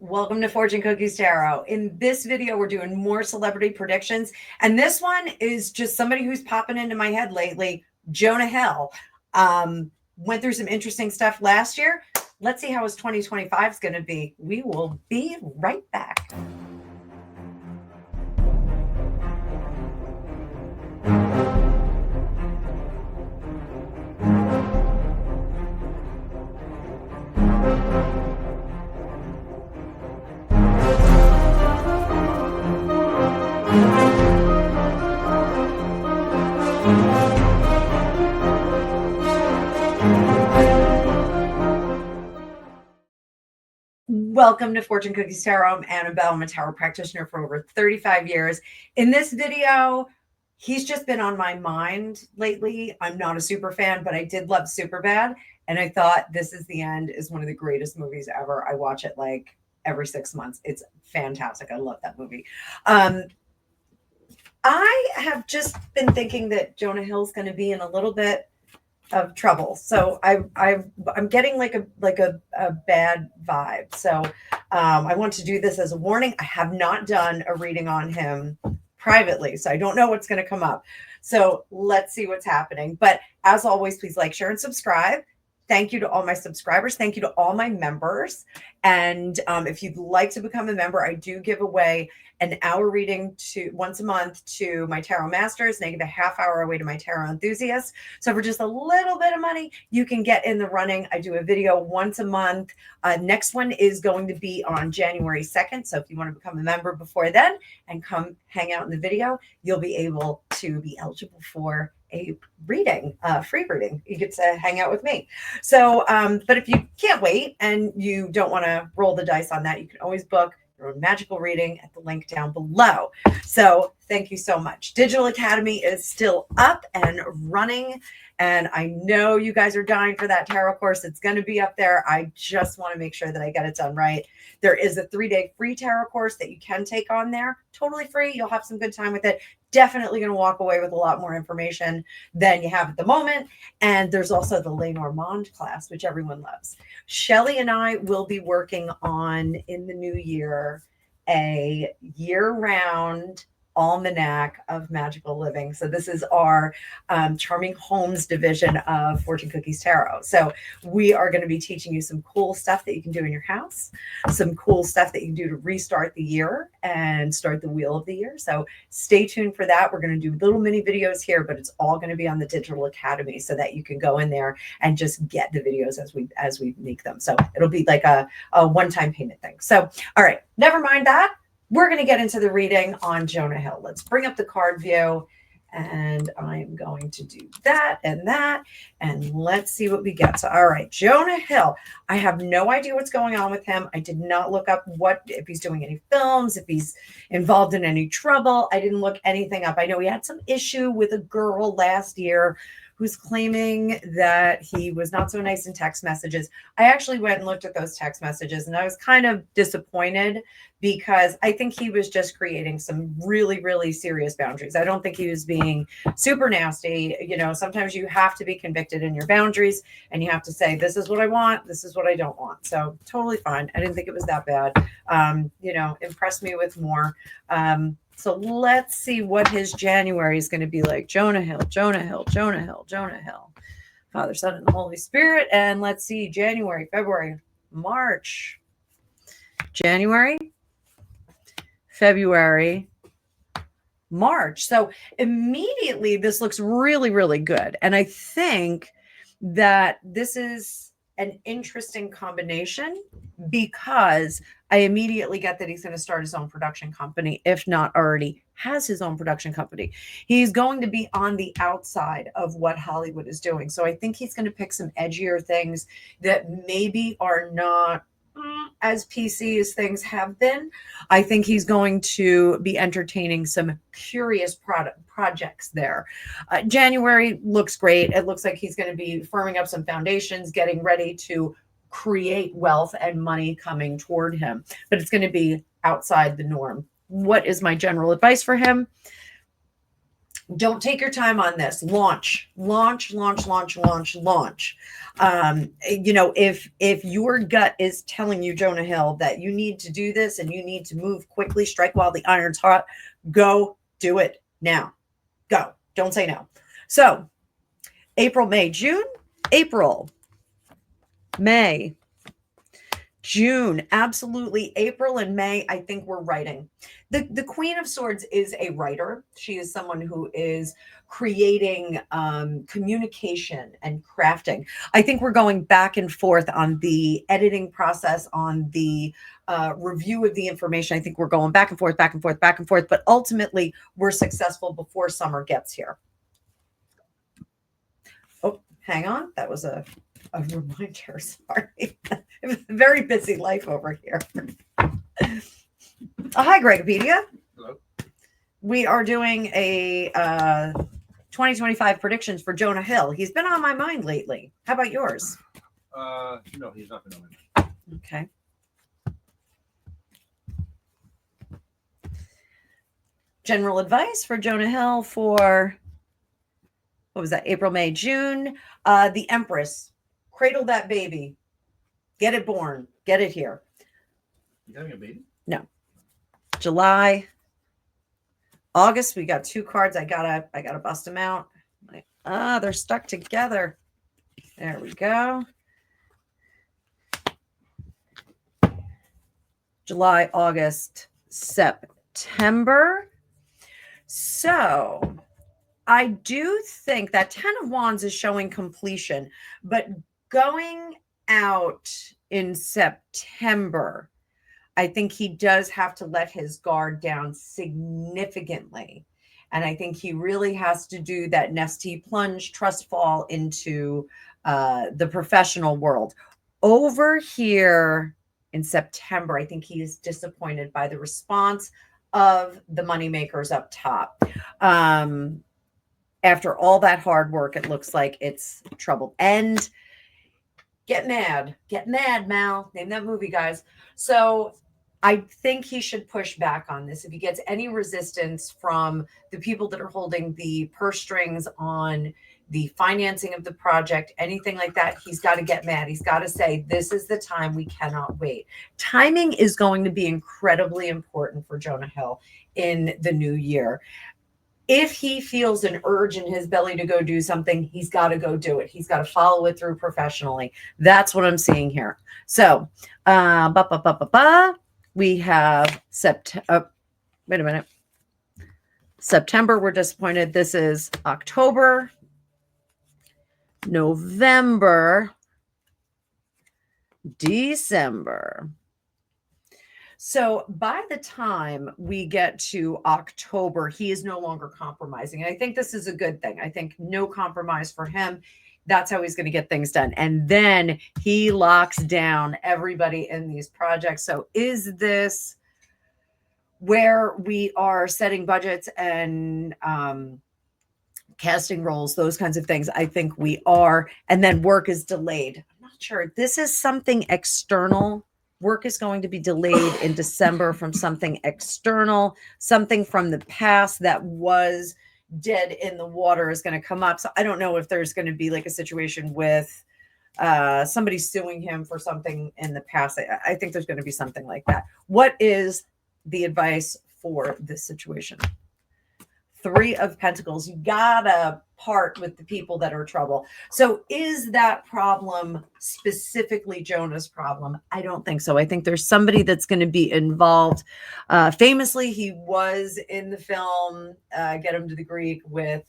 Welcome to Fortune Cookies Tarot. In this video, we're doing more celebrity predictions. And this one is just somebody who's popping into my head lately, Jonah Hill. Went through some interesting stuff last year. Let's see how his 2025 is going to be. We will be right back. Welcome to Fortune Cookies Tarot. I'm Annabelle. I'm a tarot practitioner for over 35 years. In this video, he's just been on my mind lately. I'm not a super fan, but I did love Superbad. And I thought This Is the End is one of the greatest movies ever. I watch it like every 6 months. It's fantastic. I love that movie. I have just been thinking that Jonah Hill's going to be in a little bit of trouble. So I'm getting like a bad vibe. So I want to do this as a warning. I have not done a reading on him privately, so I don't know what's going to come up. So let's see what's happening. But as always, please like, share, and subscribe. Thank you to all my subscribers. Thank you to all my members. And if you'd like to become a member, I do give away an hour reading once a month to my tarot masters, and I give a half hour away to my tarot enthusiasts. So for just a little bit of money, you can get in the running. I do a video once a month. Next one is going to be on January 2nd. So if you want to become a member before then and come hang out in the video, you'll be able to be eligible for a reading, free reading. You get to hang out with me. So, but if you can't wait and you don't want to roll the dice on that, you can always book your own magical reading at the link down below. So thank you so much. Digital Academy is still up and running. And I know you guys are dying for that tarot course. It's going to be up there. I just want to make sure that I get it done right. There is a 3-day free tarot course that you can take on there. Totally free. You'll have some good time with it. Definitely going to walk away with a lot more information than you have at the moment. And there's also the Lenormand class, which everyone loves. Shelly and I will be working on, in the new year, a year-round almanac of magical living. So this is our Charming Homes division of Fortune Cookies Tarot. So we are going to be teaching you some cool stuff that you can do in your house, some cool stuff that you can do to restart the year and start the wheel of the year. So stay tuned for that. We're going to do little mini videos here, but it's all going to be on the Digital Academy so that you can go in there and just get the videos as we make them. So it'll be like a one-time payment thing. So, all right, never mind that. We're going to get into the reading on Jonah Hill. Let's bring up the card view, and I'm going to do that, and let's see what we get. So, all right, Jonah Hill. I have no idea what's going on with him. I did not look up if he's doing any films, if he's involved in any trouble. I didn't look anything up. I know he had some issue with a girl last year who's claiming that he was not so nice in text messages. I actually went and looked at those text messages, and I was kind of disappointed because I think he was just creating some really, really serious boundaries. I don't think he was being super nasty. You know, sometimes you have to be convicted in your boundaries, and you have to say, this is what I want, this is what I don't want. So totally fine. I didn't think it was that bad. You know, impress me with more. So let's see what his January is going to be like. Jonah Hill, Jonah Hill, Jonah Hill, Jonah Hill. Father, Son, and the Holy Spirit. And let's see, January, February, March. January, February, March. So immediately this looks really, really good. And I think that this is an interesting combination because I immediately get that he's going to start his own production company, if not already has his own production company. He's going to be on the outside of what Hollywood is doing. So I think he's going to pick some edgier things that maybe are not as PC as things have been. I think he's going to be entertaining some curious projects there. January looks great. It looks like he's going to be firming up some foundations, getting ready to create wealth and money coming toward him, but it's going to be outside the norm. What is my general advice for him? Don't take your time on this. Launch. You know, if your gut is telling you, Jonah Hill, that you need to do this and you need to move quickly, strike while the iron's hot, go do it now. Go. Don't say no. So April, May, June, April, May, June, absolutely. April and May, I think we're writing. The Queen of Swords is a writer. She is someone who is creating communication and crafting. I think we're going back and forth on the editing process, on the review of the information. I think we're going back and forth, but ultimately we're successful before summer gets here. Oh, hang on. That was a reminder. Sorry. Very busy life over here. Hi, Gregopedia. Hello. We are doing a 2025 predictions for Jonah Hill. He's been on my mind lately. How about yours? No, he's not been on my mind. Okay. General advice for Jonah Hill for, what was that, April, May, June. The Empress. Cradle that baby. Get it born. Get it here. You having a baby? No. July. August, we got 2 cards. I gotta bust them out. They're stuck together. There we go. July, August, September. So I do think that 10 of Wands is showing completion, but going out in September, I think he does have to let his guard down significantly. And I think he really has to do that nesty plunge, trust fall into the professional world. Over here in September, I think he is disappointed by the response of the moneymakers up top. After all that hard work, it looks like it's trouble. And get mad, Mal. Name that movie, guys. So I think he should push back on this. If he gets any resistance from the people that are holding the purse strings on the financing of the project, anything like that, he's got to get mad. He's got to say, this is the time, we cannot wait. Timing is going to be incredibly important for Jonah Hill in the new year. If he feels an urge in his belly to go do something, he's got to go do it. He's got to follow it through professionally. That's what I'm seeing here. So, we have September. Wait a minute. September, we're disappointed. This is October, November, December. So by the time we get to October, he is no longer compromising. And I think this is a good thing. I think no compromise for him. That's how he's going to get things done. And then he locks down everybody in these projects. So is this where we are setting budgets and casting roles, those kinds of things? I think we are. And then work is delayed. I'm not sure. This is something external. Work is going to be delayed in December from something external. Something from the past that was dead in the water is going to come up. So I don't know if there's going to be like a situation with somebody suing him for something in the past. I think there's going to be something like that. What is the advice for this situation? 3 of Pentacles. You gotta part with the people that are trouble. So is that problem specifically Jonah's problem? I don't think so. I think there's somebody that's going to be involved. Famously, he was in the film Get Him to the Greek with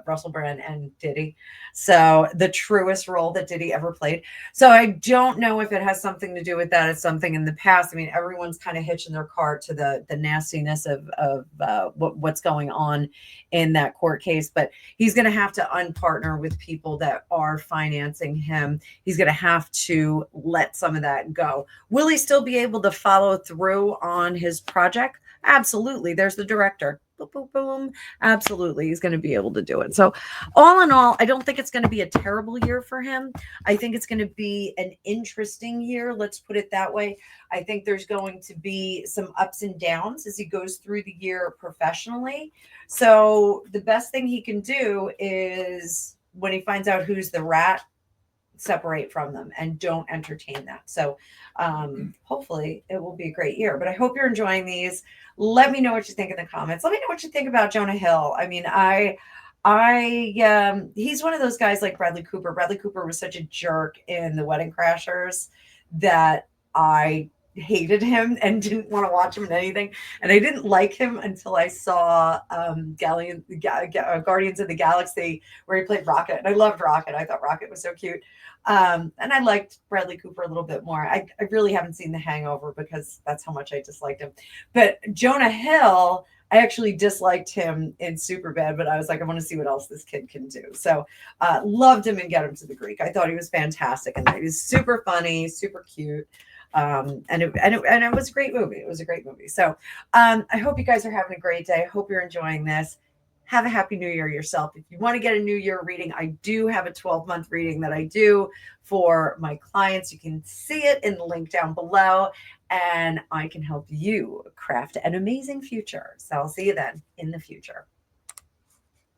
Russell Brand and Diddy. So the truest role that Diddy ever played. So I don't know if it has something to do with that. It's something in the past. I mean, everyone's kind of hitching their cart to the nastiness of what's going on in that court case. But he's going to have to unpartner with people that are financing him. He's going to have to let some of that go. Will he still be able to follow through on his project? Absolutely. There's the director. boom, boom, boom. Absolutely, he's going to be able to do it. So, all in all, I don't think it's going to be a terrible year for him. I think it's going to be an interesting year. Let's put it that way. I think there's going to be some ups and downs as he goes through the year professionally. So, the best thing he can do is when he finds out who's the rat, separate from them and don't entertain that. So hopefully it will be a great year, but I hope you're enjoying these. Let me know what you think in the comments. Let me know what you think about Jonah Hill. I mean, he's one of those guys like Bradley Cooper. Bradley Cooper was such a jerk in The Wedding Crashers that I hated him and didn't want to watch him in anything. And I didn't like him until I saw Guardians of the Galaxy, where he played Rocket. And I loved Rocket. I thought Rocket was so cute. And I liked Bradley Cooper a little bit more. I really haven't seen The Hangover because that's how much I disliked him. But Jonah Hill, I actually disliked him in Superbad, but I was like, I want to see what else this kid can do. So loved him in Get Him to the Greek. I thought he was fantastic, and he was super funny, super cute. And it was a great movie. It was a great movie. So I hope you guys are having a great day. I hope you're enjoying this. Have a happy new year yourself. If you want to get a new year reading, I do have a 12-month reading that I do for my clients. You can see it in the link down below, and I can help you craft an amazing future. So I'll see you then in the future.